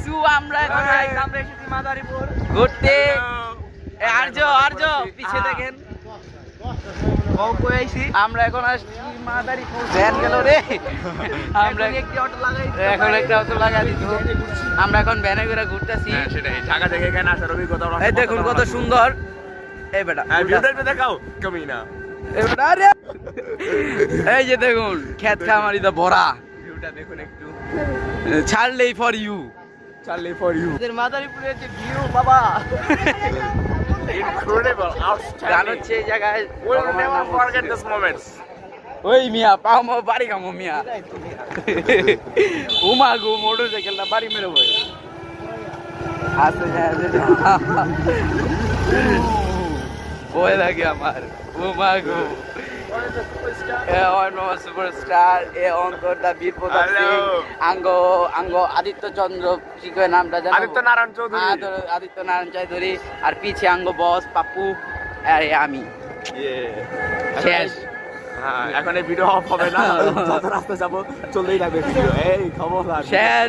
সু আমরা এখন আমরা এসেছি মাদারীপুর ঘুরতে। আর্য পিছে দেখেন আমরা এখন আসছি মাদারীপুর। ভ্যান গেল রে, আমরা একটি অটো লাগাই এখন একটা অটো লাগা দিত। আমরা এখন ভ্যানে করে ঘুরতেছি। সেটাই ঢাকা থেকে এখানে আসার অভিজ্ঞতা এই দেখুন কত সুন্দর। এই বেটা ভিউটা একটু দেখাও কমই না এই বেটা, আরে! এই যে দেখুন ক্ষেত খামারিতে ভরা। ভিউটা দেখুন একটু ছাড়লেই for you. Charlie for you মাদারীপুরের যে ভিউ বাবা, ইনক্রেডিবল গান আউটস্ট্যান্ডিং হচ্ছে এই জায়গায়। Will never forget this moments ওই মিয়া পাও মো বাড়ি কামো মিয়া। উমা গো মোটর সাইকেল না বাড়ি মেরে বই আসতে যায় বই লাগে আমার। উমা গো এ অন্য সুপারস্টার এ অন্তর দা বীর প্রতাপ সিং আঙ্গ আদিত্য চন্দ্র কি কয় নামটা জানো? আদিত্য নারায়ণ চৌধুরী আদিত্য নারায়ণ চৌধুরী। আর পিছে আঙ্গ বস পাপ্পু আর আমি শেষ। হ্যাঁ এখন এই ভিডিও অফ হবে না, যত রাস্তা যাবো চলতেই থাকবে ভিডিও। এই খবর শেষ।